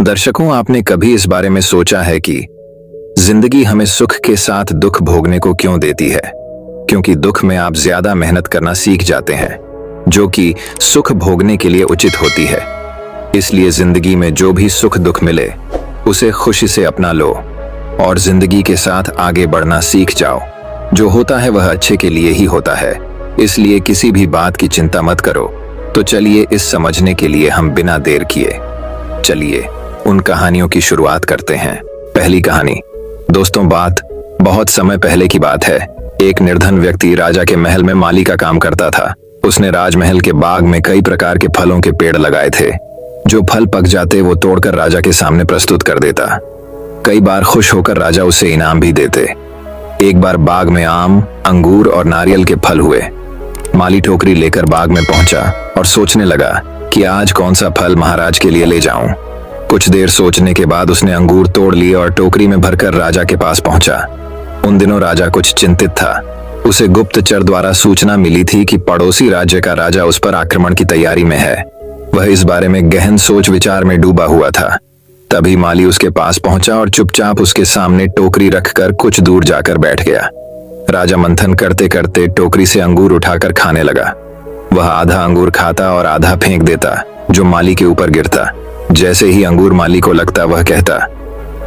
दर्शकों, आपने कभी इस बारे में सोचा है कि जिंदगी हमें सुख के साथ दुख भोगने को क्यों देती है? क्योंकि दुख में आप ज्यादा मेहनत करना सीख जाते हैं, जो कि सुख भोगने के लिए उचित होती है। इसलिए जिंदगी में जो भी सुख दुख मिले उसे खुशी से अपना लो और जिंदगी के साथ आगे बढ़ना सीख जाओ। जो होता है वह अच्छे के लिए ही होता है, इसलिए किसी भी बात की चिंता मत करो। तो चलिए इस समझने के लिए हम बिना देर किए चलिए उन कहानियों की शुरुआत करते हैं। पहली कहानी। दोस्तों, बात बहुत समय पहले की बात है। एक निर्धन व्यक्ति राजा के महल में माली का काम करता था। उसने राजमहल के बाग में कई प्रकार के फलों के पेड़ लगाए थे। जो फल पक जाते वो तोड़कर राजा के सामने प्रस्तुत कर देता। कई बार खुश होकर राजा उसे इनाम भी देते। एक बार बाग में आम, अंगूर और नारियल के फल हुए। माली टोकरी लेकर बाग में पहुंचा और सोचने लगा कि आज कौन सा फल महाराज के लिए ले जाऊं। कुछ देर सोचने के बाद उसने अंगूर तोड़ लिए और टोकरी में भरकर राजा के पास पहुंचा। उन दिनों राजा कुछ चिंतित था। उसे गुप्तचर द्वारा सूचना मिली थी कि पड़ोसी राज्य का राजा उस पर आक्रमण की तैयारी में है। वह इस बारे में गहन सोच विचार में डूबा हुआ था। तभी माली उसके पास पहुंचा और चुपचाप उसके सामने टोकरी रखकर कुछ दूर जाकर बैठ गया। राजा मंथन करते करते टोकरी से अंगूर उठाकर खाने लगा। वह आधा अंगूर खाता और आधा फेंक देता, जो माली के ऊपर गिरता। जैसे ही अंगूर माली को लगता, वह कहता,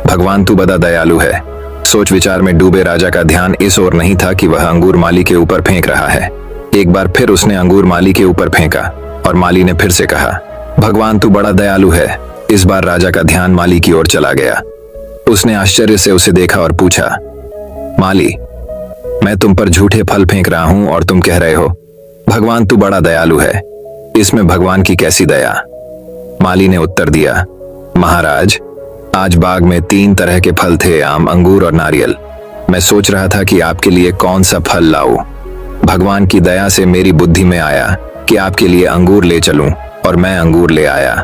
भगवान तू बड़ा दयालु है। सोच विचार में डूबे राजा का ध्यान इस ओर नहीं था कि वह अंगूर माली के ऊपर फेंक रहा है। एक बार फिर उसने अंगूर माली के ऊपर फेंका और माली ने फिर से कहा, भगवान तू बड़ा दयालु है। इस बार राजा का ध्यान माली की ओर चला गया। उसने आश्चर्य से उसे देखा और पूछा, माली, मैं तुम पर झूठे फल फेंक रहा हूं और तुम कह रहे हो भगवान तू बड़ा दयालु है। इसमें भगवान की कैसी दया? माली ने उत्तर दिया, महाराज, आज बाग में 3 तरह के फल थे, आम, अंगूर और नारियल। मैं सोच रहा था कि आपके लिए कौन सा फल लाऊं। भगवान की दया से मेरी बुद्धि में आया कि आपके लिए अंगूर ले चलूं और मैं अंगूर ले आया।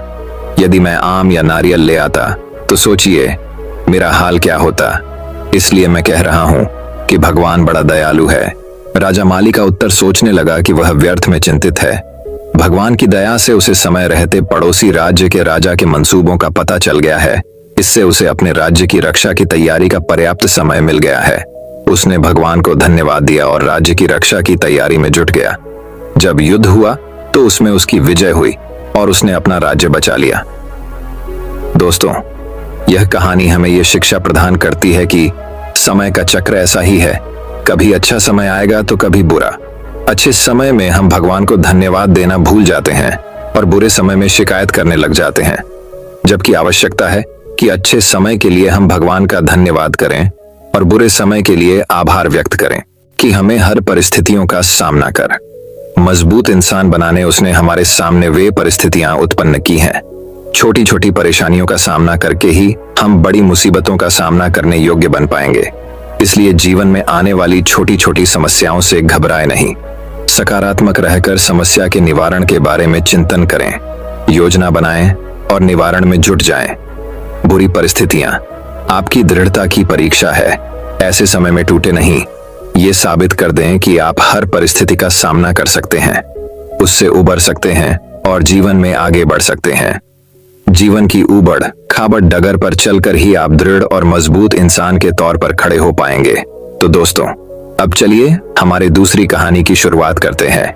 यदि मैं आम या नारियल ले आता तो सोचिए मेरा हाल क्या होता। इसलिए मैं कह रहा हूं कि भगवान बड़ा दयालु है। राजा माली का उत्तर सोचने लगा कि वह व्यर्थ में चिंतित है। भगवान की दया से उसे समय रहते पड़ोसी राज्य के राजा के मंसूबों का पता चल गया है। इससे उसे अपने राज्य की रक्षा की तैयारी का पर्याप्त समय मिल गया है। उसने भगवान को धन्यवाद दिया और राज्य की रक्षा की तैयारी में जुट गया। जब युद्ध हुआ तो उसमें उसकी विजय हुई और उसने अपना राज्य बचा लिया। दोस्तों, यह कहानी हमें यह शिक्षा प्रदान करती है कि समय का चक्र ऐसा ही है। कभी अच्छा समय आएगा तो कभी बुरा। अच्छे समय में हम भगवान को धन्यवाद देना भूल जाते हैं और बुरे समय में शिकायत करने लग जाते हैं, जबकि आवश्यकता है कि अच्छे समय के लिए हम भगवान का धन्यवाद करें और बुरे समय के लिए आभार व्यक्त करें कि हमें हर परिस्थितियों का सामना कर मजबूत इंसान बनाने उसने हमारे सामने वे परिस्थितियां उत्पन्न की हैं। छोटी छोटी परेशानियों का सामना करके ही हम बड़ी मुसीबतों का सामना करने योग्य बन पाएंगे। इसलिए जीवन में आने वाली छोटी छोटी समस्याओं से घबराएं नहीं। सकारात्मक रहकर समस्या के निवारण के बारे में चिंतन करें, योजना बनाएं और निवारण में जुट जाएं। बुरी परिस्थितियां आपकी दृढ़ता की परीक्षा है। ऐसे समय में टूटे नहीं। ये साबित कर दें कि आप हर परिस्थिति का सामना कर सकते हैं, उससे उबर सकते हैं और जीवन में आगे बढ़ सकते हैं। जीवन की ऊबड़ खाबड़ डगर पर चलकर ही आप दृढ़ और मजबूत इंसान के तौर पर खड़े हो पाएंगे। तो दोस्तों, अब चलिए हमारे दूसरी कहानी की शुरुआत करते हैं।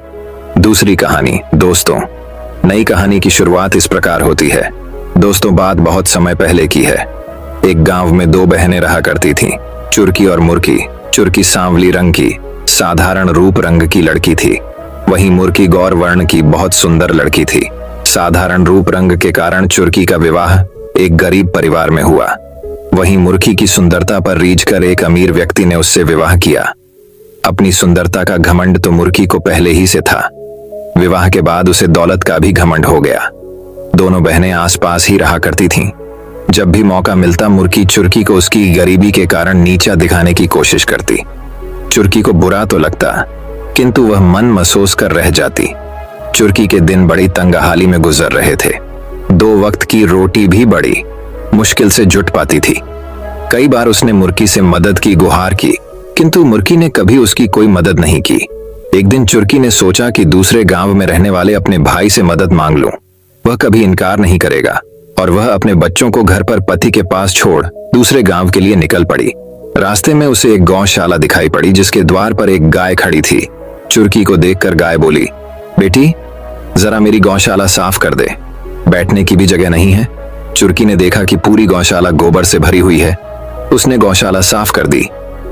दूसरी कहानी। दोस्तों, नई कहानी की शुरुआत इस प्रकार होती है। दोस्तों, बात बहुत समय पहले की है। एक गांव में 2 बहनें रहा करती थीं, चुरकी और मुर्की। चुरकी सांवली रंग की, साधारण रूप रंग की लड़की थी। वहीं मुर्की गौर वर्ण की बहुत सुंदर लड़की थी। साधारण रूप रंग के कारण चुरकी का विवाह एक गरीब परिवार में हुआ। वहीं मुर्की की सुंदरता पर रीझकर एक अमीर व्यक्ति ने उससे विवाह किया। अपनी सुंदरता का घमंड तो मुर्की को पहले ही से था। विवाह के बाद उसे दौलत का भी घमंड हो गया। दोनों बहनें आसपास ही रहा करती थीं। जब भी मौका मिलता मुर्की चुरकी को उसकी गरीबी के कारण नीचा दिखाने की कोशिश करती। चुरकी को बुरा तो लगता, किंतु वह मन महसूस कर रह जाती। चुरकी के दिन बड़ी तंगहाली में गुजर रहे थे। 2 वक्त की रोटी भी बड़ी मुश्किल से जुट पाती थी। कई बार उसने मुर्की से मदद की गुहार की, किंतु मुर्की ने कभी उसकी कोई मदद नहीं की। एक दिन चुरकी ने सोचा कि दूसरे गांव में रहने वाले अपने भाई से मदद मांग लूं। वह कभी इनकार नहीं करेगा और वह अपने बच्चों को घर पर पति के पास छोड़ दूसरे गांव के लिए निकल पड़ी। रास्ते में उसे एक गौशाला दिखाई पड़ी जिसके द्वार पर एक गाय खड़ी थी। चुरकी को देखकर गाय बोली, बेटी जरा मेरी गौशाला साफ कर दे, बैठने की भी जगह नहीं है। चुरकी ने देखा कि पूरी गौशाला गोबर से भरी हुई है। उसने गौशाला साफ कर दी।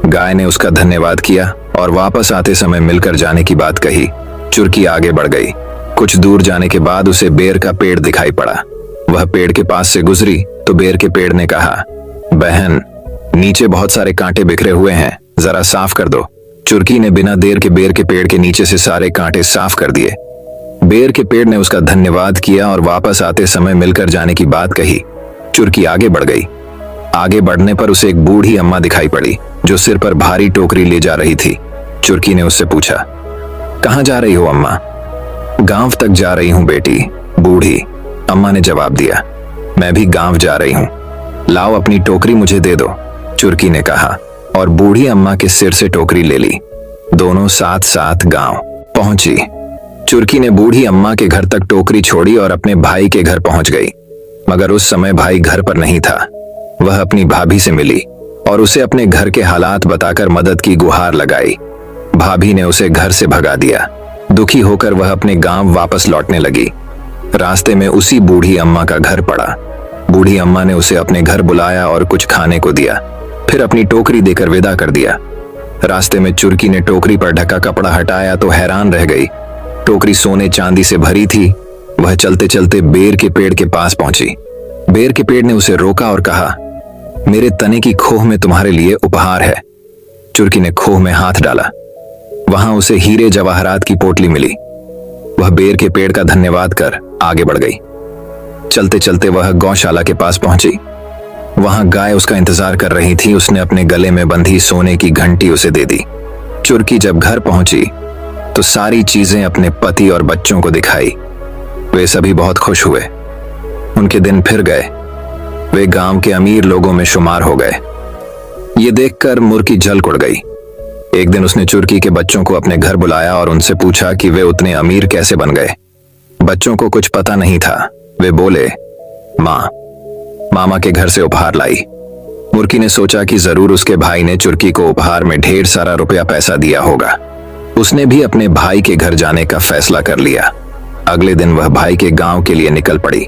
गाय ने उसका धन्यवाद किया और वापस आते समय मिलकर जाने की बात कही। चुरकी आगे बढ़ गई। कुछ दूर जाने के बाद उसे बेर का पेड़ दिखाई पड़ा। वह पेड़ के पास से गुजरी तो बेर के पेड़ ने कहा, बहन नीचे बहुत सारे कांटे बिखरे हुए हैं, जरा साफ कर दो। चुरकी ने बिना देर के बेर के पेड़ के नीचे से सारे कांटे साफ कर दिए। बेर के पेड़ ने उसका धन्यवाद किया और वापस आते समय मिलकर जाने की बात कही। चुरकी आगे बढ़ गई। आगे बढ़ने पर उसे एक बूढ़ी अम्मा दिखाई पड़ी जो सिर पर भारी टोकरी ले जा रही थी। चुरकी ने उससे पूछा, कहाँ जा रही हो अम्मा? गांव तक जा रही हूँ बेटी, बूढ़ी अम्मा ने जवाब दिया। मैं भी गांव जा रही हूँ, लाओ अपनी टोकरी मुझे दे दो, चुरकी ने कहा और बूढ़ी अम्मा के सिर से टोकरी ले ली। दोनों साथ साथ गांव पहुंची। चुरकी ने बूढ़ी अम्मा के घर तक टोकरी छोड़ी और अपने भाई के घर पहुंच गई। मगर उस समय भाई घर पर नहीं था। वह अपनी भाभी से मिली और उसे अपने घर के हालात बताकर मदद की गुहार लगाई। भाभी ने उसे घर से भगा दिया। दुखी होकर वह अपने गांव वापस लौटने लगी। रास्ते में उसी बूढ़ी अम्मा का घर पड़ा। बूढ़ी अम्मा ने उसे अपने घर बुलाया और कुछ खाने को दिया, फिर अपनी टोकरी देकर विदा कर दिया। रास्ते में चुरकी ने टोकरी पर ढका कपड़ा हटाया तो हैरान रह गई। टोकरी सोने चांदी से भरी थी। वह चलते चलते बेर के पेड़ के पास पहुंची। बेर के पेड़ ने उसे रोका और कहा, मेरे तने की खोह में तुम्हारे लिए उपहार है। चुरकी ने खोह में हाथ डाला। वहां उसे हीरे जवाहरात की पोटली मिली। वह बेर के पेड़ का धन्यवाद कर आगे बढ़ गई। चलते चलते वह गौशाला के पास पहुंची। वहां गाय उसका इंतजार कर रही थी। उसने अपने गले में बंधी सोने की घंटी उसे दे दी। चुरकी जब घर पहुंची तो सारी चीजें अपने पति और बच्चों को दिखाई। वे सभी बहुत खुश हुए। उनके दिन फिर गए। वे गांव के अमीर लोगों में शुमार हो गए। ये देखकर मुर्की झलक उड़ गई। एक दिन उसने चुरकी के बच्चों को अपने घर बुलाया और उनसे पूछा कि वे उतने अमीर कैसे बन गए। बच्चों को कुछ पता नहीं था। वे बोले, माँ मामा के घर से उपहार लाई। मुर्की ने सोचा कि जरूर उसके भाई ने चुरकी को उपहार में ढेर सारा रुपया पैसा दिया होगा। उसने भी अपने भाई के घर जाने का फैसला कर लिया। अगले दिन वह भाई के गांव के लिए निकल पड़ी।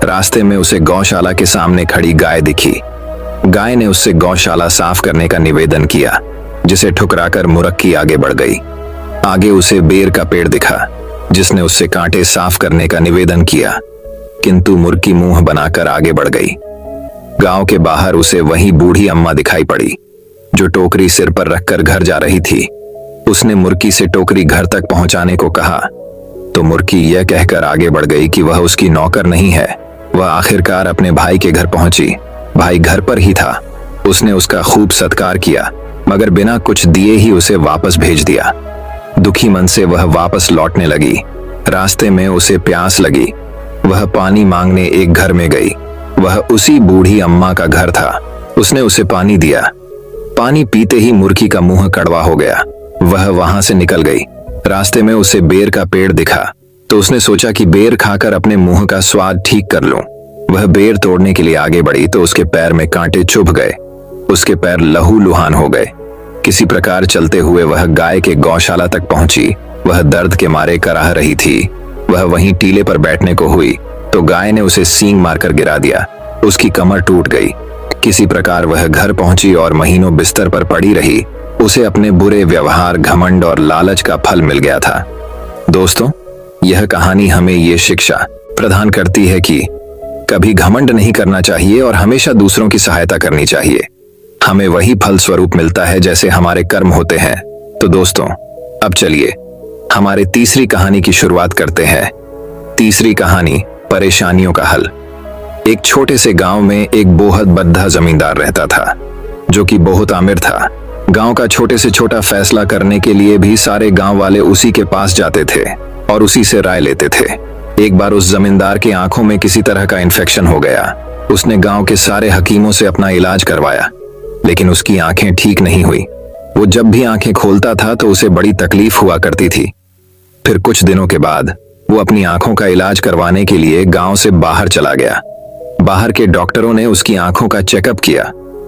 रास्ते में उसे गौशाला के सामने खड़ी गाय दिखी। गाय ने उससे गौशाला साफ करने का निवेदन किया, जिसे ठुकराकर मुरक्की आगे बढ़ गई। आगे उसे बेर का पेड़ दिखा, जिसने उससे कांटे साफ करने का निवेदन किया, किंतु मुर्की मुंह बनाकर आगे बढ़ गई। गांव के बाहर उसे वही बूढ़ी अम्मा दिखाई पड़ी, जो टोकरी सिर पर रखकर घर जा रही थी। उसने मुर्की से टोकरी घर तक पहुंचाने को कहा, तो मुर्की यह कहकर आगे बढ़ गई कि वह उसकी नौकर नहीं है। वह आखिरकार अपने भाई के घर पहुंची। भाई घर पर ही था। उसने उसका खूब सत्कार किया, मगर बिना कुछ दिए ही उसे वापस भेज दिया। दुखी मन से वह वापस लौटने लगी। रास्ते में उसे प्यास लगी। वह पानी मांगने एक घर में गई। वह उसी बूढ़ी अम्मा का घर था। उसने उसे पानी दिया। पानी पीते ही मुर्की का मुंह कड़वा हो गया। वह वहां से निकल गई। रास्ते में उसे बेर का पेड़ दिखा, तो उसने सोचा कि बेर खाकर अपने मुंह का स्वाद ठीक कर लूं। वह बेर तोड़ने के लिए आगे बढ़ी तो उसके पैर में कांटे चुभ गए। उसके पैर लहूलुहान हो गए। किसी प्रकार चलते हुए वह गाय के गौशाला तक पहुंची। वह दर्द के मारे कराह रही थी। वह वहीं टीले पर बैठने को हुई तो गाय ने उसे सींग मारकर गिरा दिया। उसकी कमर टूट गई। किसी प्रकार वह घर पहुंची और महीनों बिस्तर पर पड़ी रही। उसे अपने बुरे व्यवहार, घमंड और लालच का फल मिल गया था। दोस्तों, यह कहानी हमें ये शिक्षा प्रदान करती है कि कभी घमंड नहीं करना चाहिए और हमेशा दूसरों की सहायता करनी चाहिए। हमें वही फल स्वरूप मिलता है जैसे हमारे कर्म होते हैं। तो दोस्तों, अब चलिए हमारे तीसरी कहानी की शुरुआत करते हैं। तीसरी कहानी, परेशानियों का हल। एक छोटे से गांव में एक बहुत बद्धा जमींदार रहता था, जो कि बहुत आमिर था। गांव का छोटे से छोटा फैसला करने के लिए भी सारे गांव वाले उसी के पास जाते थे और उसी से राय लेते थे। एक बार उस जमींदार की आंखों में किसी तरह का इन्फेक्शन हो गया। उसने गांव के सारे हकीमों से अपना इलाज करवाया, लेकिन उसकी आंखें ठीक नहीं हुई। वो जब भी आंखें खोलता था तो उसे बड़ी तकलीफ हुआ करती थी। फिर कुछ दिनों के बाद वो अपनी आंखों का इलाज करवाने के लिए गांव से बाहर चला गया। बाहर के डॉक्टरों ने उसकी आंखों का चेकअप किया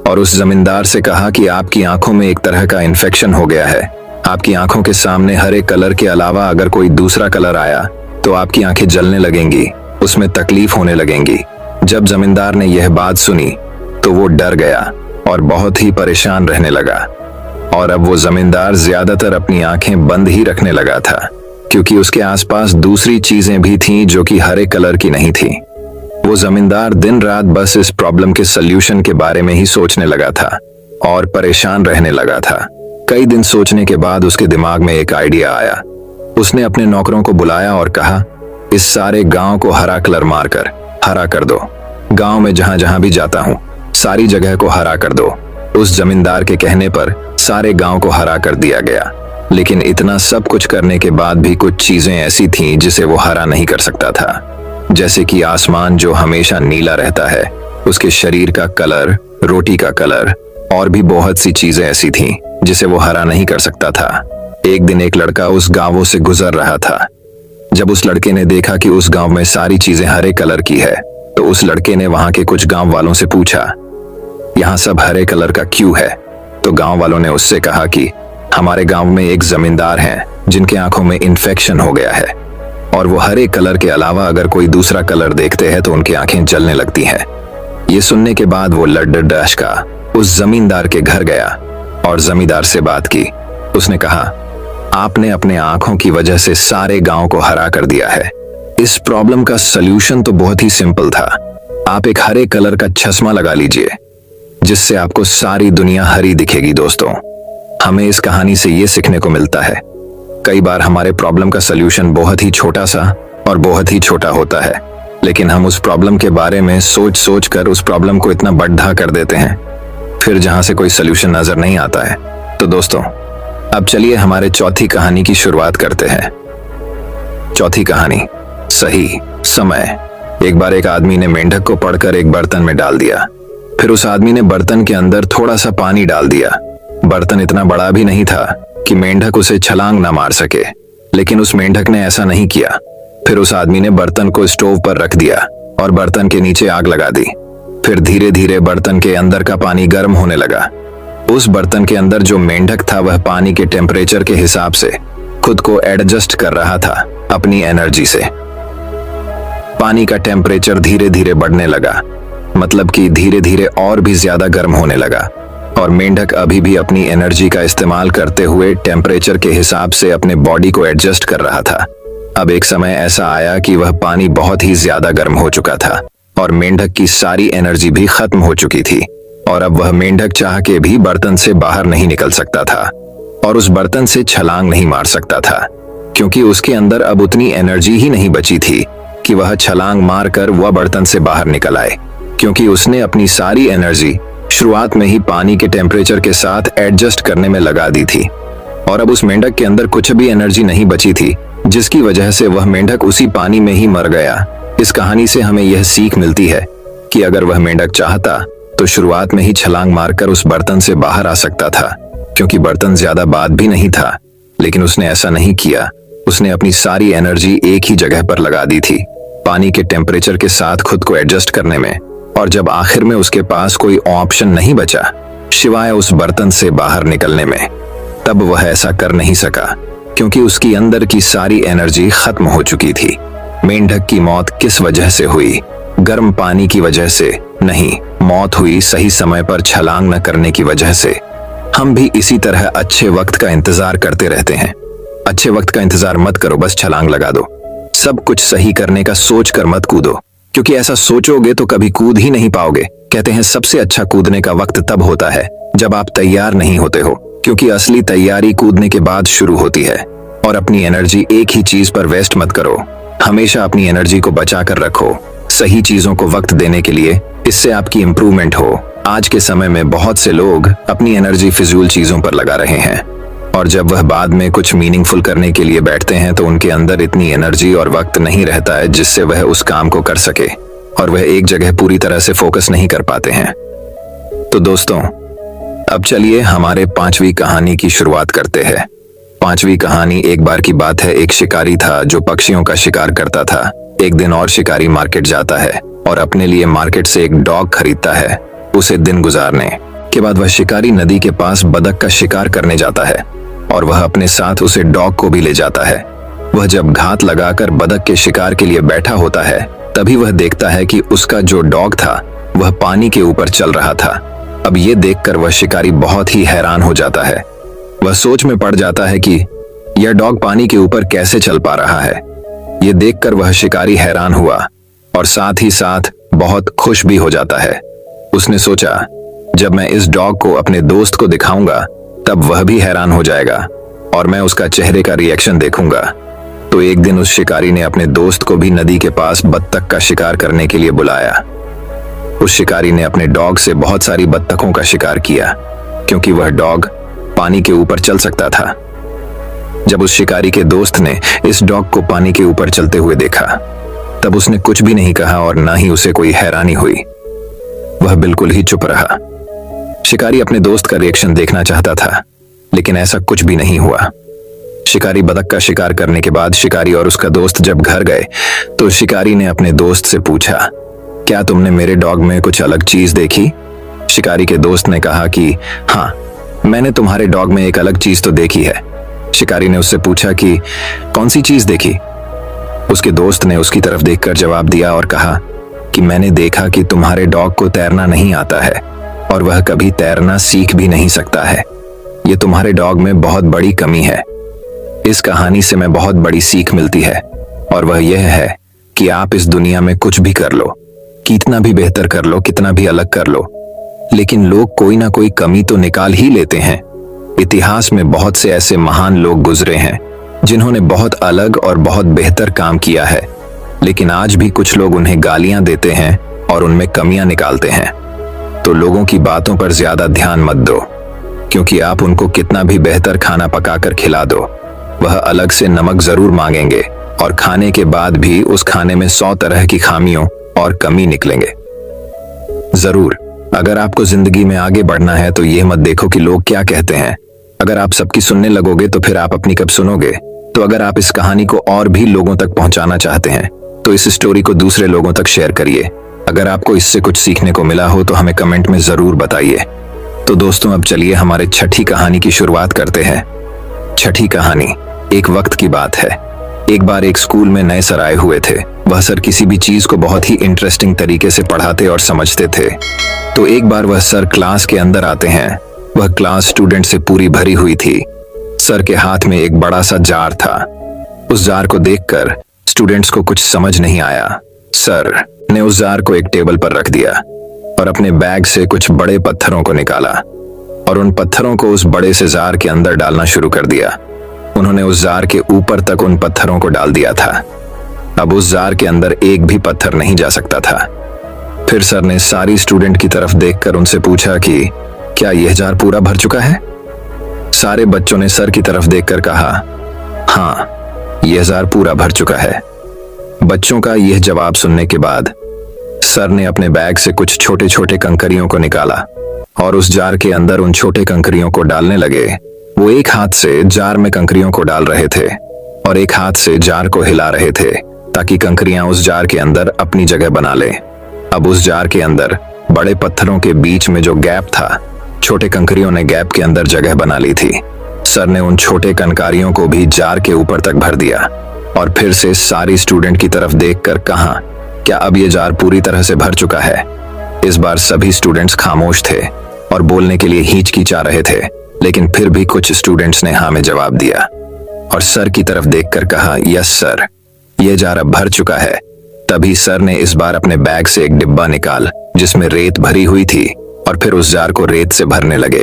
और उस जमींदार से कहा कि आपकी आंखों में एक तरह का इन्फेक्शन हो गया है। आपकी आंखों के सामने हरे कलर के अलावा अगर कोई दूसरा कलर आया तो आपकी आंखें जलने लगेंगी, उसमें तकलीफ होने लगेंगी। जब जमींदार ने यह बात सुनी तो वो डर गया और बहुत ही परेशान रहने लगा। और अब वो जमींदार ज्यादातर अपनी आंखें बंद ही रखने लगा था, क्योंकि उसके आसपास दूसरी चीजें भी थीं जो कि हरे कलर की नहीं थीं। वो जमींदार दिन रात बस इस प्रॉब्लम के सल्यूशन के बारे में ही सोचने लगा था और परेशान रहने लगा था। कई दिन सोचने के बाद उसके दिमाग में एक आइडिया आया। उसने अपने नौकरों को बुलाया और कहा, इस सारे गांव को हरा कलर मारकर हरा कर दो। गांव में जहां जहां भी जाता हूं सारी जगह को हरा कर दो। उस जमींदार के कहने पर सारे गांव को हरा कर दिया गया। लेकिन इतना सब कुछ करने के बाद भी कुछ चीजें ऐसी थीं जिसे वो हरा नहीं कर सकता था, जैसे कि आसमान जो हमेशा नीला रहता है, उसके शरीर का कलर, रोटी का कलर और भी बहुत सी चीजें ऐसी थीं जिसे वो हरा नहीं कर सकता था। एक दिन एक लड़का उस गांवों से गुजर रहा था। जब उस लड़के ने देखा कि उस गांव में सारी चीजें हरे कलर की है तो उस लड़के ने वहां के कुछ गांव वालों से पूछा, यहाँ सब हरे कलर का क्यों है? तो गांव वालों ने उससे कहा कि हमारे गांव में एक जमींदार हैं जिनके आंखों में इन्फेक्शन हो गया है और वो हरे कलर के अलावा अगर कोई दूसरा कलर देखते हैं तो उनकी आंखें जलने लगती हैं। ये सुनने के बाद वो लड्डू डैश का उस जमींदार के घर गया और जमींदार से बात की। उसने कहा, आपने अपने आंखों की वजह से सारे गांव को हरा कर दिया है। इस प्रॉब्लम का सलूशन तो बहुत ही सिंपल था। आप एक हरे कलर का चश्मा लगा लीजिए जिससे आपको सारी दुनिया हरी दिखेगी। दोस्तों, हमें इस कहानी से ये सीखने को मिलता है, कई बार हमारे प्रॉब्लम का सलूशन बहुत ही छोटा सा और बहुत ही छोटा होता है, लेकिन हम उस प्रॉब्लम के बारे में सोच सोच कर उस प्रॉब्लम को इतना बड़ा कर देते हैं, फिर जहां से कोई सलूशन नजर नहीं आता है। तो दोस्तों, अब चलिए हमारे चौथी कहानी की शुरुआत करते हैं। चौथी कहानी, सही समय। एक बार एक आदमी ने मेंढक को पकड़कर एक बर्तन में डाल दिया। फिर उस आदमी ने बर्तन के अंदर थोड़ा सा पानी डाल दिया। बर्तन इतना बड़ा भी नहीं था कि मेंढक उसे छलांग ना मार सके, लेकिन उस मेंढक ने ऐसा नहीं किया। फिर उस आदमी ने बर्तन को स्टोव पर रख दिया और बर्तन के नीचे आग लगा दी। फिर धीरे धीरे बर्तन के अंदर का पानी गर्म होने लगा। उस बर्तन के अंदर जो मेंढक था वह पानी के टेम्परेचर के हिसाब से खुद को एडजस्ट कर रहा था अपनी एनर्जी से। पानी का टेम्परेचर धीरे धीरे बढ़ने लगा, मतलब कि धीरे धीरे और भी ज्यादा गर्म होने लगा और मेंढक अभी भी अपनी एनर्जी का इस्तेमाल करते हुए टेम्परेचर के हिसाब से अपने बॉडी को एडजस्ट कर रहा था। अब एक समय ऐसा आया कि वह पानी बहुत ही ज्यादा गर्म हो चुका था और मेंढक की सारी एनर्जी भी खत्म हो चुकी थी और अब वह मेंढक चाह के भी बर्तन से बाहर नहीं निकल सकता था और उस बर्तन से छलांग नहीं मार सकता था, क्योंकि उसके अंदर अब उतनी एनर्जी ही नहीं बची थी कि वह छलांग मारकर वह बर्तन से बाहर निकल आए, क्योंकि उसने अपनी सारी एनर्जी शुरुआत में ही पानी के टेम्परेचर के साथ एडजस्ट करने में लगा दी थी और अब उस मेंढक के अंदर कुछ भी एनर्जी नहीं बची थी, जिसकी वजह से वह मेंढक उसी पानी में ही मर गया। इस कहानी से हमें यह सीख मिलती है कि अगर वह मेंढक चाहता तो शुरुआत में ही छलांग मारकर उस बर्तन से बाहर आ सकता था, क्योंकि बर्तन ज्यादा बाद भी नहीं था, लेकिन उसने ऐसा नहीं किया। उसने अपनी सारी एनर्जी एक ही जगह पर लगा दी थी, पानी के टेम्परेचर के साथ खुद को एडजस्ट करने में। और जब आखिर में उसके पास कोई ऑप्शन नहीं बचा सिवाय उस बर्तन से बाहर निकलने में, तब वह ऐसा कर नहीं सका, क्योंकि उसकी अंदर की सारी एनर्जी खत्म हो चुकी थी। मेंढक की मौत किस वजह से हुई? गर्म पानी की वजह से नहीं, मौत हुई सही समय पर छलांग न करने की वजह से। हम भी इसी तरह अच्छे वक्त का इंतजार करते रहते हैं। अच्छे वक्त का इंतजार मत करो, बस छलांग लगा दो। सब कुछ सही करने का सोच कर मत कूदो, क्योंकि ऐसा सोचोगे तो कभी कूद ही नहीं पाओगे। कहते हैं सबसे अच्छा कूदने का वक्त तब होता है जब आप तैयार नहीं होते हो, क्योंकि असली तैयारी कूदने के बाद शुरू होती है। और अपनी एनर्जी एक ही चीज पर वेस्ट मत करो, हमेशा अपनी एनर्जी को बचा कर रखो सही चीजों को वक्त देने के लिए, इससे आपकी इंप्रूवमेंट हो। आज के समय में बहुत से लोग अपनी एनर्जी फिजूल चीजों पर लगा रहे हैं और जब वह बाद में कुछ मीनिंगफुल करने के लिए बैठते हैं तो उनके अंदर इतनी एनर्जी और वक्त नहीं रहता है जिससे वह उस काम को कर सके और वह एक जगह पूरी तरह से फोकस नहीं कर पाते हैं। तो दोस्तों, अब चलिए हमारे 5वीं कहानी की शुरुआत करते हैं। 5वीं कहानी, एक बार की बात है, एक शिकारी था जो पक्षियों का शिकार करता था। एक दिन और शिकारी मार्केट जाता है और अपने लिए मार्केट से एक डॉग खरीदता है उसे दिन गुजारने के बाद वह शिकारी नदी के पास बतख का शिकार करने जाता है और वह अपने साथ उसे डॉग को भी ले जाता है। वह जब घात लगाकर बतख के शिकार के लिए बैठा होता है तभी वह देखता है कि उसका जो डॉग था वह पानी के ऊपर चल रहा था। अब ये देखकर वह शिकारी बहुत ही हैरान हो जाता है। वह सोच में पड़ जाता है कि यह डॉग पानी के ऊपर कैसे चल पा रहा है। ये देखकर वह शिकारी हैरान हुआ और साथ ही साथ बहुत खुश भी हो जाता है। उसने सोचा जब मैं इस डॉग को अपने दोस्त को दिखाऊंगा तब वह भी हैरान हो जाएगा और मैं उसका चेहरे का रिएक्शन देखूंगा। तो एक दिन उस शिकारी ने अपने दोस्त को भी नदी के पास बत्तख का शिकार करने के लिए बुलाया। उस शिकारी ने अपने डॉग से बहुत सारी बत्तखों का शिकार किया क्योंकि वह डॉग पानी के ऊपर चल सकता था। जब उस शिकारी के दोस्त ने इस डॉग को पानी के ऊपर चलते हुए देखा तब उसने कुछ भी नहीं कहा और ना ही उसे कोई हैरानी हुई। वह बिल्कुल ही चुप रहा। शिकारी अपने दोस्त का रिएक्शन देखना चाहता था लेकिन ऐसा कुछ भी नहीं हुआ। शिकारी बतख का शिकार करने के बाद शिकारी और उसका दोस्त जब घर गए तो शिकारी ने अपने दोस्त से पूछा, क्या तुमने मेरे डॉग में कुछ अलग चीज देखी? शिकारी के दोस्त ने कहा कि हाँ, मैंने तुम्हारे डॉग में एक अलग चीज तो देखी है। शिकारी ने उससे पूछा कि कौन सी चीज देखी? उसके दोस्त ने उसकी तरफ देखकर जवाब दिया और कहा कि मैंने देखा कि तुम्हारे डॉग को तैरना नहीं आता है और वह कभी तैरना सीख भी नहीं सकता है। ये तुम्हारे डॉग में बहुत बड़ी कमी है। इस कहानी से मैं बहुत बड़ी सीख मिलती है और वह यह है कि आप इस दुनिया में कुछ भी कर लो, कितना भी बेहतर कर लो, कितना भी अलग कर लो, लेकिन लोग कोई ना कोई कमी तो निकाल ही लेते हैं। इतिहास में बहुत से ऐसे महान लोग गुजरे हैं जिन्होंने बहुत अलग और बहुत बेहतर काम किया है, लेकिन आज भी कुछ लोग उन्हें गालियां देते हैं और उनमें कमियां निकालते हैं। तो लोगों की बातों पर ज्यादा ध्यान मत दो, क्योंकि आप उनको कितना भी बेहतर खाना पकाकर खिला दो, वह अलग से नमक जरूर मांगेंगे और खाने के बाद भी उस खाने में 100 तरह की खामियों और कमी निकलेंगे। जरूर, अगर आपको जिंदगी में आगे बढ़ना है तो यह मत देखो कि लोग क्या कहते हैं। अगर आप सबकी सुनने लगोगे तो फिर आप अपनी कब सुनोगे? तो अगर आप इस कहानी को और भी लोगों तक पहुंचाना चाहते हैं तो इस स्टोरी को दूसरे लोगों तक शेयर करिए। अगर आपको इससे कुछ सीखने को मिला हो तो हमें कमेंट में जरूर बताइए। तो दोस्तों, अब चलिए हमारे छठी कहानी की शुरुआत करते हैं। छठी कहानी। एक वक्त की बात है। एक बार एक स्कूल में नए सर आए हुए थे। वह सर किसी भी चीज को बहुत ही इंटरेस्टिंग तरीके से पढ़ाते और समझते थे। तो एक बार वह सर क्लास के अंदर आते हैं। वह क्लास स्टूडेंट से पूरी भरी हुई थी। सर के हाथ में एक बड़ा सा जार था। उस जार को देखकर स्टूडेंट्स को कुछ समझ नहीं आया। सर ने उस जार को एक टेबल पर रख दिया और अपने बैग से कुछ बड़े पत्थरों को निकाला और उन पत्थरों को उस बड़े से जार के अंदर डालना शुरू कर दिया। उन्होंने उस जार के ऊपर तक उन पत्थरों को डाल दिया था। अब उस जार के अंदर एक भी पत्थर नहीं जा सकता था। फिर सर ने सारी स्टूडेंट की तरफ देखकर उनसे पूछा कि क्या यह जार पूरा भर चुका है? सारे बच्चों ने सर की तरफ देखकर कहा, हाँ, यह जार पूरा भर चुका है। बच्चों का यह जवाब सुनने के बाद सर ने अपने बैग से कुछ छोटे छोटे कंकरियों को निकाला और उस जार के अंदर उन छोटे कंकरियों को डालने लगे। वो एक हाथ से जार में कंकरियों को डाल रहे थे और एक हाथ से जार को हिला रहे थे ताकि कंकरियां उस जार के अंदर अपनी जगह बना लें। अब उस जार के अंदर बड़े पत्थरों के बीच में जो गैप था, छोटे कंकरियों ने गैप के अंदर जगह बना ली थी। सर ने उन छोटे कंकारियों को भी जार के ऊपर तक भर दिया और फिर से सारी स्टूडेंट की तरफ देखकर कहा, क्या अब ये जार पूरी तरह से भर चुका है? इस बार सभी स्टूडेंट्स खामोश थे और बोलने के लिए हिचकिचा रहे थे, लेकिन फिर भी कुछ स्टूडेंट्स ने हाँ में जवाब दिया और सर की तरफ देखकर कहा, यस सर, ये जार अब भर चुका है। तभी सर ने इस बार अपने बैग से एक डिब्बा निकाल जिसमें रेत भरी हुई थी और फिर उस जार को रेत से भरने लगे।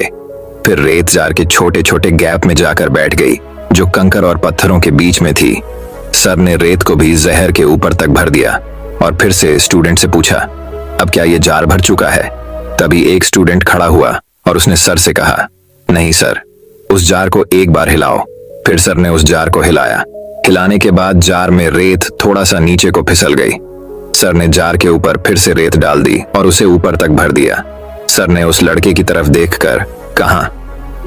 फिर रेत जार के छोटे छोटे गैप में जाकर बैठ गई जो कंकर और पत्थरों के बीच में थी। सर ने रेत को भी जहर के ऊपर तक भर दिया और फिर से स्टूडेंट से पूछा, अब क्या ये जार भर चुका है? तभी एक स्टूडेंट खड़ा हुआ और उसने सर से कहा, नहीं सर, उस जार को एक बार हिलाओ। फिर सर ने उस जार को हिलाया। हिलाने के बाद जार में रेत थोड़ा सा नीचे को फिसल गई। सर ने जार के ऊपर फिर से रेत डाल दी और उसे ऊपर तक भर दिया। सर ने उस लड़के की तरफ देखकर कहा,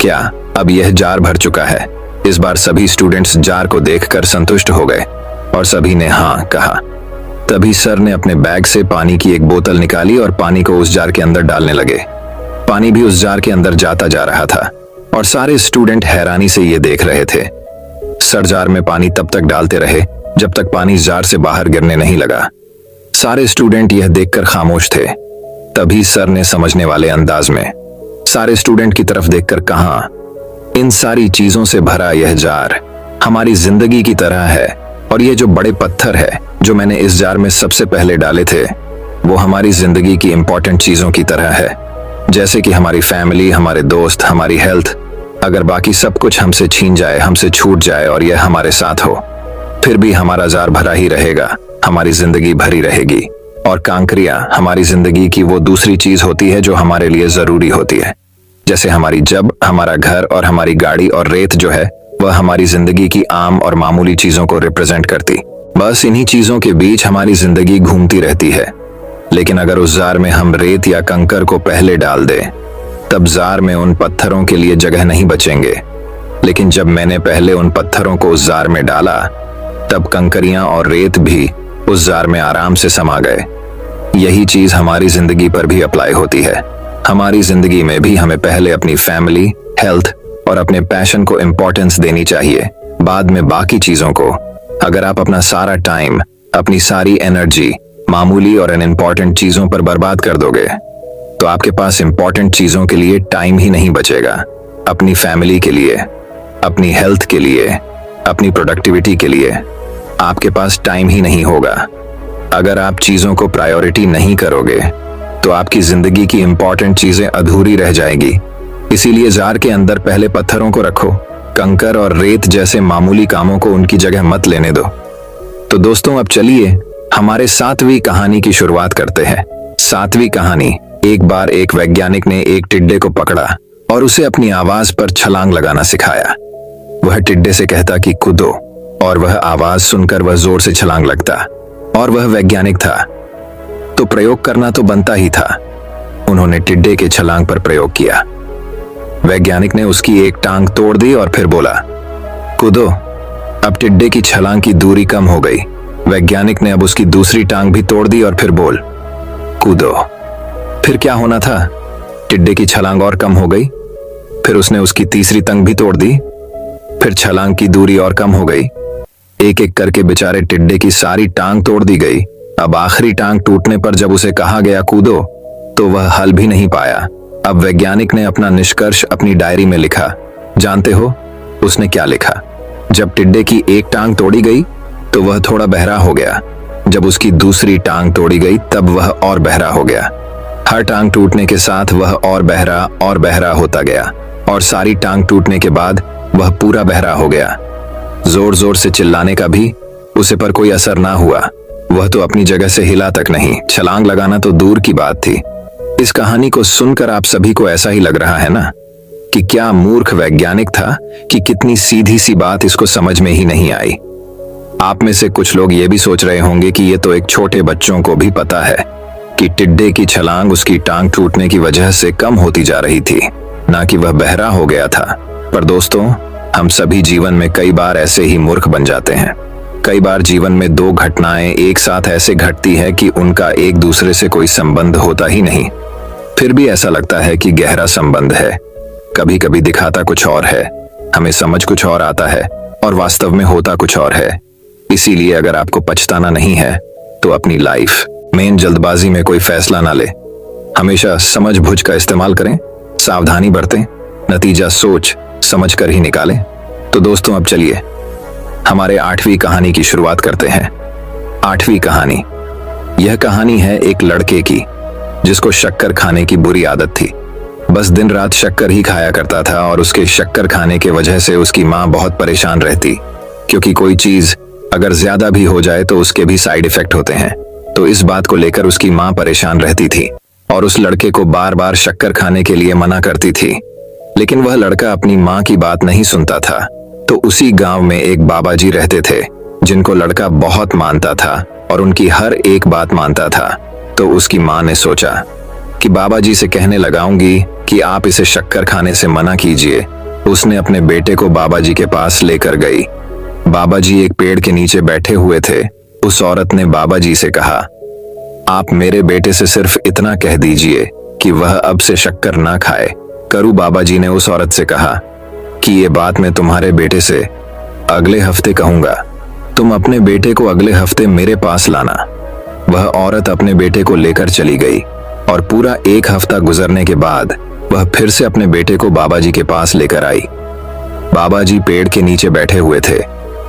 क्या अब यह जार भर चुका है? इस बार सभी स्टूडेंट्स जार को देखकर संतुष्ट हो गए और सभी ने हाँ कहा। तभी सर ने अपने बैग से पानी की एक बोतल निकाली और पानी को उस जार के अंदर डालने लगे। पानी भी उस जार के अंदर जाता जा रहा था और सारे स्टूडेंट हैरानी से ये देख रहे थे। सर जार में पानी तब तक डालते रहे जब तक पानी जार से बाहर गिरने नहीं लगा। सारे स्टूडेंट यह देखकर खामोश थे। तभी सर ने समझने वाले अंदाज में सारे स्टूडेंट की तरफ देखकर कहा, इन सारी चीजों से भरा यह जार हमारी जिंदगी की तरह है, और ये जो बड़े पत्थर है जो मैंने इस जार में सबसे पहले डाले थे वो हमारी जिंदगी की इंपॉर्टेंट चीजों की तरह है, जैसे कि हमारी फैमिली, हमारे दोस्त, हमारी हेल्थ। अगर बाकी सब कुछ हमसे छीन जाए, हमसे छूट जाए और यह हमारे साथ हो, फिर भी हमारा जार भरा ही रहेगा, हमारी जिंदगी भरी रहेगी। और कांकरियां हमारी जिंदगी की वो दूसरी चीज होती है जो हमारे लिए जरूरी होती है, जैसे हमारी जब, हमारा घर और हमारी गाड़ी, और रेत जो है वह हमारी जिंदगी की आम और मामूली चीजों को रिप्रेजेंट करती। बस इन्हीं चीजों के बीच हमारी जिंदगी घूमती रहती है। लेकिन अगर उस जार में हम रेत या कंकर को पहले डाल दें, तब जार में उन पत्थरों के लिए जगह नहीं बचेंगे। लेकिन जब मैंने पहले उन पत्थरों को उस जार में डाला, तब कंकरियां और रेत भी उस जार में आराम से समा गए। यही चीज हमारी जिंदगी पर भी अप्लाई होती है। हमारी जिंदगी में भी हमें पहले अपनी फैमिली, हेल्थ और अपने पैशन को इंपॉर्टेंस देनी चाहिए, बाद में बाकी चीजों को। अगर आप अपना सारा टाइम, अपनी सारी एनर्जी मामूली और अनइम्पॉर्टेंट चीजों पर बर्बाद कर दोगे, तो आपके पास इंपॉर्टेंट चीजों के लिए टाइम ही नहीं बचेगा। अपनी फैमिली के लिए, अपनी हेल्थ के लिए, अपनी प्रोडक्टिविटी के लिए आपके पास टाइम ही नहीं होगा। अगर आप चीजों को प्रायोरिटी नहीं करोगे तो आपकी जिंदगी की इंपॉर्टेंट चीजें अधूरी रह जाएगी। इसीलिए जार के अंदर पहले पत्थरों को रखो, कंकर और रेत जैसे मामूली कामों को उनकी जगह मत लेने दो। तो दोस्तों, अब चलिए हमारे 7वीं कहानी की शुरुआत करते हैं। 7वीं कहानी। एक बार एक वैज्ञानिक ने एक टिड्डे को पकड़ा और उसे अपनी आवाज पर छलांग लगाना सिखाया। वह टिड्डे से कहता कि कूदो, और वह आवाज सुनकर वह जोर से छलांग लगता। और वह वैज्ञानिक था तो प्रयोग करना तो बनता ही था। उन्होंने टिड्डे के छलांग पर प्रयोग किया। वैज्ञानिक ने उसकी एक टांग तोड़ दी और फिर बोला, कूदो। अब टिड्डे की छलांग की दूरी कम हो गई। वैज्ञानिक ने अब उसकी दूसरी टांग भी तोड़ दी और फिर बोल, कूदो। फिर क्या होना था? टिड्डे की छलांग और कम हो गई। फिर उसने उसकी तीसरी टांग भी तोड़ दी। फिर छलांग की दूरी और कम हो गई। एक एक करके बेचारे टिड्डे की सारी टांग तोड़ दी गई। अब आखिरी टांग टूटने पर जब उसे कहा गया कूदो, तो वह हल भी नहीं पाया। अब वैज्ञानिक ने अपना निष्कर्ष अपनी डायरी में लिखा। जानते हो उसने क्या लिखा? जब टिड्डे की एक टांग तोड़ी गई तो वह थोड़ा बहरा हो गया। जब उसकी दूसरी टांग तोड़ी गई तब वह और बहरा हो गया। हर टांग टूटने के साथ वह और बहरा होता गया, और सारी टांग टूटने के बाद वह पूरा बहरा हो गया। जोर जोर से चिल्लाने का भी उसे पर कोई असर ना हुआ। वह तो अपनी जगह से हिला तक नहीं। छलांग लगाना तो दूर की बात थी। इस कहानी को सुनकर आप सभी को ऐसा ही लग रहा है ना कि क्या मूर्ख वैज्ञानिक था, कि कितनी सीधी सी बात इसको समझ में ही नहीं आई। आप में से कुछ लोग ये भी सोच रहे होंगे कि ये तो एक छोटे बच्चों को भी पता है कि टिड्डे की छलांग उसकी टांग टूटने की वजह से कम होती जा रही थी, ना कि वह बहरा हो गया था। पर दोस्तों, हम सभी जीवन में कई बार ऐसे ही मूर्ख बन जाते हैं। कई बार जीवन में दो घटनाएं एक साथ ऐसे घटती है कि उनका एक दूसरे से कोई संबंध होता ही नहीं, फिर भी ऐसा लगता है कि गहरा संबंध है। कभी कभी दिखाता कुछ और है, हमें समझ कुछ और आता है, और वास्तव में होता कुछ और है। इसीलिए अगर आपको पछताना नहीं है तो अपनी लाइफ में जल्दबाजी में कोई फैसला ना ले। हमेशा समझ बूझ का इस्तेमाल करें, सावधानी बरतें, नतीजा सोच समझ कर ही निकालें। तो दोस्तों, अब चलिए हमारे 8वीं कहानी की शुरुआत करते हैं। 8वीं कहानी। यह कहानी है एक लड़के की जिसको शक्कर खाने की बुरी आदत थी। बस दिन रात शक्कर ही खाया करता था, और उसके शक्कर खाने के वजह से उसकी माँ बहुत परेशान रहती, क्योंकि कोई चीज अगर ज्यादा भी हो जाए तो उसके भी साइड इफेक्ट होते हैं। तो इस बात को लेकर उसकी माँ परेशान रहती थी और उस लड़के को बार बार शक्कर खाने के लिए मना करती थी। लेकिन वह लड़का अपनी माँ की बात नहीं सुनता था। तो उसी गांव में एक बाबा जी रहते थे जिनको लड़का बहुत मानता था और उनकी हर एक बात मानता था। तो उसकी माँ ने सोचा कि बाबा जी से कहने लगाऊंगी कि आप इसे शक्कर खाने से मना कीजिए। उसने अपने बेटे को बाबा जी के पास लेकर गई। बाबा जी एक पेड़ के नीचे बैठे हुए थे उस औरत ने बाबा जी से कहा, आप मेरे बेटे से सिर्फ इतना कह दीजिए कि वह अब से शक्कर ना खाए। करू बाबा जी ने उस औरत से कहा कि ये बात मैं तुम्हारे बेटे से अगले हफ्ते कहूंगा। तुम अपने बेटे को अगले हफ्ते मेरे पास लाना। वह औरत अपने बेटे को लेकर चली गई और पूरा 1 हफ्ता गुजरने के बाद वह फिर से अपने बेटे को बाबा जी के पास लेकर आई। बाबा जी पेड़ के नीचे बैठे हुए थे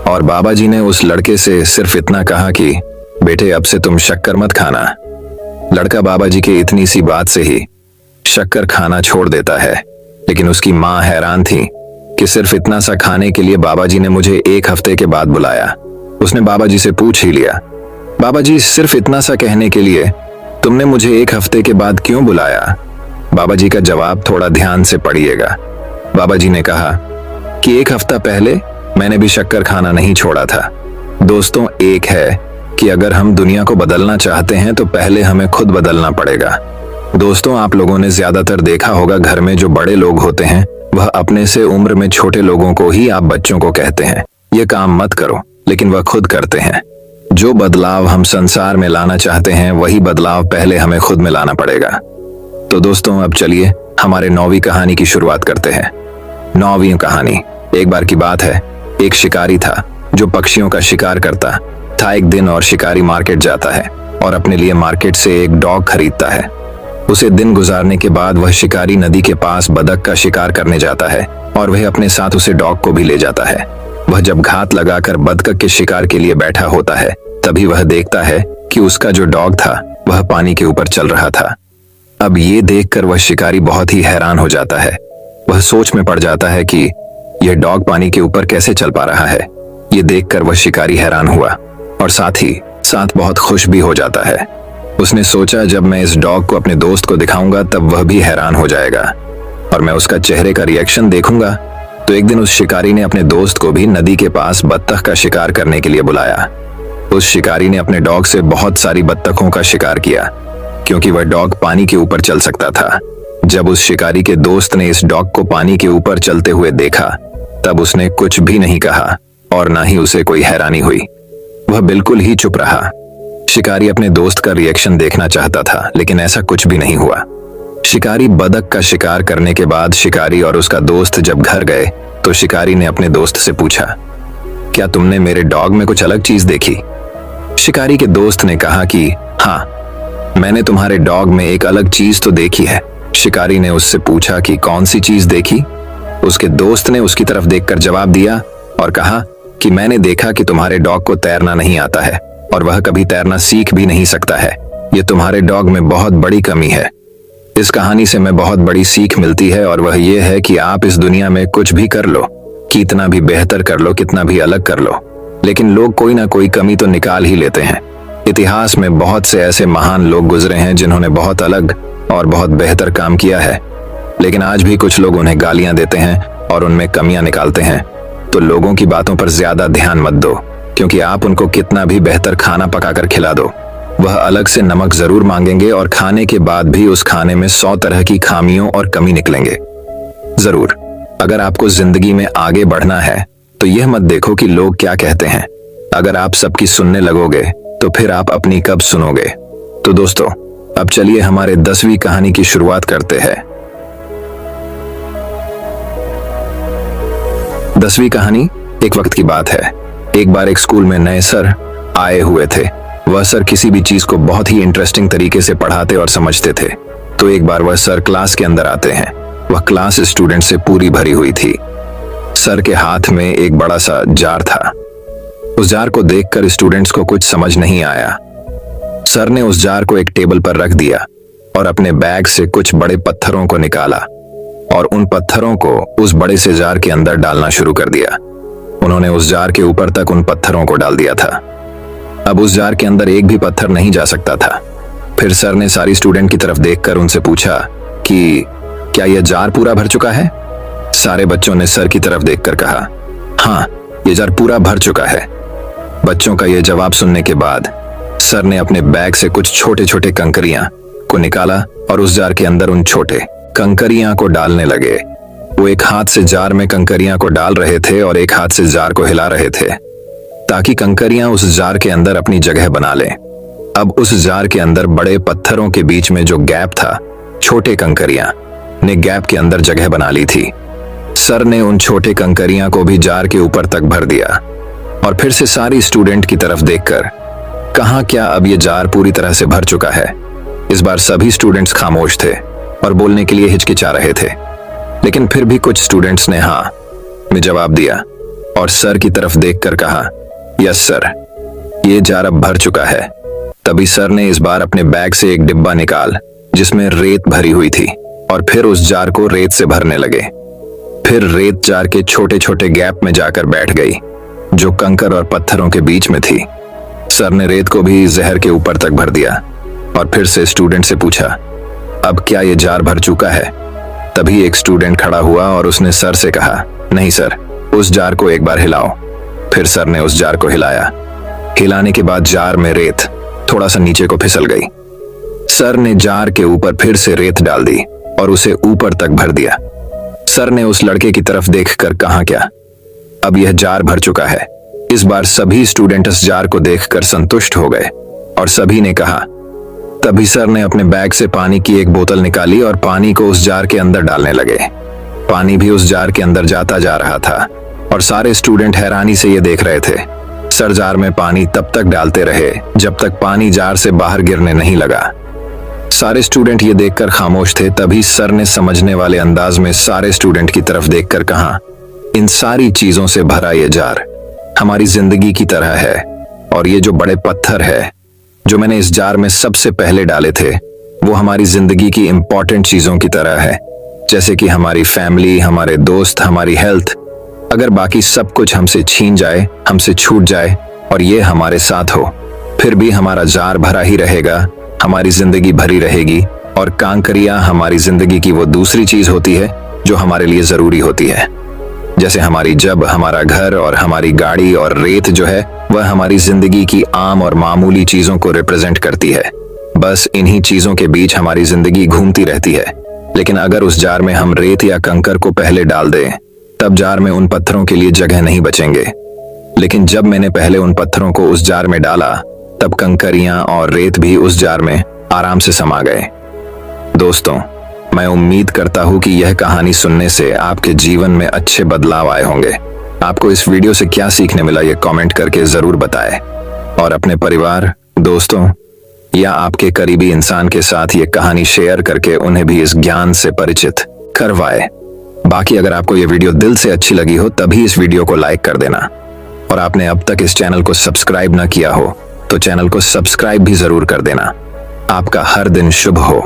और बाबा जी ने उस लड़के से सिर्फ इतना कहा कि बेटे अब से तुम शक्कर मत खाना। लड़का बाबा जी की इतनी सी बात से ही शक्कर खाना छोड़ देता है, लेकिन उसकी माँ हैरान थी कि सिर्फ इतना सा खाने के लिए बाबा जी ने मुझे 1 हफ्ते के बाद बुलाया। उसने बाबा जी से पूछ ही लिया, बाबा जी सिर्फ इतना सा कहने के लिए तुमने मुझे 1 हफ्ते के बाद क्यों बुलाया? बाबा जी का जवाब थोड़ा ध्यान से पढ़िएगा। बाबा जी ने कहा कि 1 हफ्ता पहले मैंने भी शक्कर खाना नहीं छोड़ा था। दोस्तों, एक है कि अगर हम दुनिया को बदलना चाहते हैं तो पहले हमें खुद बदलना पड़ेगा। दोस्तों, आप लोगों ने ज्यादातर देखा होगा घर में जो बड़े लोग होते हैं वह अपने से उम्र में छोटे लोगों को ही आप बच्चों को कहते हैं, ये काम मत करो, लेकिन वह खुद करते हैं। जो बदलाव हम संसार में लाना चाहते हैं वही बदलाव पहले हमें खुद में लाना पड़ेगा। तो दोस्तों, अब चलिए हमारे 9वीं कहानी की शुरुआत करते हैं। 9वीं कहानी। एक बार की बात है, एक शिकारी था जो पक्षियों का शिकार करता था। एक दिन और शिकारी मार्केट जाता है और अपने लिए मार्केट से एक डॉग खरीदता है। उसे दिन गुजारने के बाद वह शिकारी नदी के पास बतख का शिकार करने जाता है और वह अपने साथ उसे डॉग को भी ले जाता है। वह जब घात लगाकर बतख के शिकार के लिए बैठा होता है तभी वह देखता है कि उसका जो डॉग था वह पानी के ऊपर चल रहा था। अब ये देखकर वह शिकारी बहुत ही हैरान हो जाता है। वह सोच में पड़ जाता है कि यह डॉग पानी के ऊपर कैसे चल पा रहा है। ये देखकर वह शिकारी हैरान हुआ और साथ ही साथ बहुत खुश भी हो जाता है। उसने सोचा जब मैं इस डॉग को अपने दोस्त को दिखाऊंगा तब वह भी हैरान हो जाएगा और मैं उसका चेहरे का रिएक्शन देखूंगा। तो एक दिन उस शिकारी ने अपने दोस्त को भी नदी के पास बत्तख का शिकार करने के लिए बुलाया। उस शिकारी ने अपने डॉग से बहुत सारी बत्तखों का शिकार किया क्योंकि वह डॉग पानी के ऊपर चल सकता था। जब उस शिकारी के दोस्त ने इस डॉग को पानी के ऊपर चलते हुए देखा तब उसने कुछ भी नहीं कहा और ना ही उसे कोई हैरानी हुई। वह बिल्कुल ही चुप रहा। शिकारी अपने दोस्त का रिएक्शन देखना चाहता था, लेकिन ऐसा कुछ भी नहीं हुआ। शिकारी बतख का शिकार करने के बाद शिकारी और उसका दोस्त जब घर गए तो शिकारी ने अपने दोस्त से पूछा, क्या तुमने मेरे डॉग में कुछ अलग चीज देखी? शिकारी के दोस्त ने कहा कि हाँ, मैंने तुम्हारे डॉग में एक अलग चीज तो देखी है। शिकारी ने उससे पूछा कि कौन सी चीज देखी? उसके दोस्त ने उसकी तरफ देखकर जवाब दिया और कहा कि मैंने देखा कि तुम्हारे डॉग को तैरना नहीं आता है और वह कभी तैरना सीख भी नहीं सकता है। ये तुम्हारे डॉग में बहुत बड़ी कमी है। इस कहानी से मैं बहुत बड़ी सीख मिलती है और वह ये है कि आप इस दुनिया में कुछ भी कर लो, कितना भी बेहतर कर लो, कितना भी अलग कर लो, लेकिन लोग कोई ना कोई कमी तो निकाल ही लेते हैं। इतिहास में बहुत से ऐसे महान लोग गुजरे हैं जिन्होंने बहुत अलग और बहुत बेहतर काम किया है, लेकिन आज भी कुछ लोग उन्हें गालियां देते हैं और उनमें कमियां निकालते हैं। तो लोगों की बातों पर ज्यादा ध्यान मत दो, क्योंकि आप उनको कितना भी बेहतर खाना पकाकर खिला दो, वह अलग से नमक जरूर मांगेंगे और खाने के बाद भी उस खाने में 100 तरह की खामियों और कमी निकलेंगे। जरूर, अगर आपको जिंदगी में आगे बढ़ना है तो यह मत देखो कि लोग क्या कहते हैं। अगर आप सबकी सुनने लगोगे तो फिर आप अपनी कब सुनोगे। तो दोस्तों, अब चलिए हमारे 10वीं कहानी की शुरुआत करते हैं। 10वीं कहानी। एक वक्त की बात है, एक बार एक स्कूल में नए सर आए हुए थे। वह सर किसी भी चीज को बहुत ही इंटरेस्टिंग तरीके से पढ़ाते और समझते थे। तो एक बार वह सर क्लास के अंदर आते हैं। वह क्लास स्टूडेंट से पूरी भरी हुई थी। सर के हाथ में एक बड़ा सा जार था। उस जार को देखकर स्टूडेंट्स को कुछ समझ नहीं आया। सर ने उस जार को एक टेबल पर रख दिया और अपने बैग से कुछ बड़े पत्थरों को निकाला और उन पत्थरों को उस बड़े से जार के अंदर डालना शुरू कर दिया। उन्होंने उस जार के ऊपर तक उन पत्थरों को डाल दिया था। अब उस जार के अंदर एक भी पत्थर नहीं जा सकता था। फिर सर ने सारी स्टूडेंट की तरफ देखकर उनसे पूछा कि क्या यह जार पूरा भर चुका है? सारे बच्चों ने सर की तरफ देखकर कहा, हाँ, यह जार पूरा भर चुका है। बच्चों का यह जवाब सुनने के बाद सर ने अपने बैग से कुछ छोटे छोटे कंकरियां को निकाला और उस जार के अंदर उन छोटे कंकरियां को डालने लगे। वो एक हाथ से जार में कंकरियां को डाल रहे थे और एक हाथ से जार को हिला रहे थे। ताकि कंकरियां उस जार के अंदर अपनी जगह बना लें। अब उस जार के अंदर बड़े पत्थरों के बीच में जो गैप था, छोटे कंकरियां ने गैप के अंदर जगह बना ली थी। सर ने उन छोटे कंकरियां को भी जार के ऊपर तक भर दिया और फिर से सारी स्टूडेंट की तरफ देखकर कहा, क्या अब ये जार पूरी तरह से भर चुका है? इस बार सभी स्टूडेंट्स खामोश थे और बोलने के लिए हिचकिचा रहे थे, लेकिन फिर भी कुछ स्टूडेंट्स ने हाँ में जवाब दिया और सर की तरफ देखकर कहा, यस सर, ये जार अब भर चुका है। तभी सर ने इस बार अपने बैग से एक डिब्बा निकाल जिसमें रेत भरी हुई थी और फिर उस जार को रेत से भरने लगे। फिर रेत जार के छोटे छोटे गैप में जाकर बैठ गई जो कंकर और पत्थरों के बीच में थी। सर ने रेत को भी जहर के ऊपर तक भर दिया और फिर से स्टूडेंट से पूछा, अब क्या ये जार भर चुका है? तभी एक स्टूडेंट खड़ा हुआ और उसने सर से कहा, नहीं सर, उस जार को एक बार हिलाओ। फिर सर ने उस जार को हिलाया। हिलाने के बाद जार में रेत थोड़ा सा नीचे को फिसल गई। सर ने जार के ऊपर फिर से रेत डाल दी और उसे ऊपर तक भर दिया। सर ने उस लड़के की तरफ देखकर कहा, क्या अब यह जार भर चुका है? इस बार सभी स्टूडेंट इस जार को देखकर संतुष्ट हो गए और सभी ने कहा। तभी सर ने अपने बैग से पानी की एक बोतल निकाली और पानी को उस जार के अंदर डालने लगे। पानी भी उस जार के अंदर जाता जा रहा था और सारे स्टूडेंट हैरानी से ये देख रहे थे। सर जार में पानी तब तक डालते रहे जब तक पानी जार से बाहर गिरने नहीं लगा। सारे स्टूडेंट ये देखकर खामोश थे। तभी सर ने समझने वाले अंदाज में सारे स्टूडेंट की तरफ देखकर कहा, इन सारी चीजों से भरा ये जार हमारी जिंदगी की तरह है और ये जो बड़े पत्थर है जो मैंने इस जार में सबसे पहले डाले थे वो हमारी जिंदगी की इंपॉर्टेंट चीजों की तरह है, जैसे कि हमारी फैमिली, हमारे दोस्त, हमारी हेल्थ। अगर बाकी सब कुछ हमसे छीन जाए, हमसे छूट जाए और ये हमारे साथ हो, फिर भी हमारा जार भरा ही रहेगा, हमारी जिंदगी भरी रहेगी। और कांकरियां हमारी जिंदगी की वो दूसरी चीज होती है जो हमारे लिए जरूरी होती है। जैसे हमारी जब हमारा घर और हमारी गाड़ी और रेत जो है वह हमारी जिंदगी की आम और मामूली चीजों को रिप्रेजेंट करती है। बस इन्हीं चीजों के बीच हमारी जिंदगी घूमती रहती है। लेकिन अगर उस जार में हम रेत या कंकर को पहले डाल दें, तब जार में उन पत्थरों के लिए जगह नहीं बचेंगे। लेकिन जब मैंने पहले उन पत्थरों को उस जार में डाला, तब कंकरियां और रेत भी उस जार में आराम से समा गए। दोस्तों, मैं उम्मीद करता हूं कि यह कहानी सुनने से आपके जीवन में अच्छे बदलाव आए होंगे। आपको इस वीडियो से क्या सीखने मिला ये कमेंट करके जरूर बताएं और अपने परिवार, दोस्तों या आपके करीबी इंसान के साथ ये कहानी शेयर करके उन्हें भी इस ज्ञान से परिचित करवाएं। बाकी अगर आपको ये वीडियो दिल से अच्छी लगी हो तभी इस वीडियो को लाइक कर देना और आपने अब तक इस चैनल को सब्सक्राइब ना किया हो तो चैनल को सब्सक्राइब भी जरूर कर देना। आपका हर दिन शुभ हो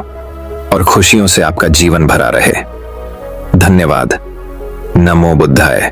और खुशियों से आपका जीवन भरा रहे। धन्यवाद। नमो बुद्धाय।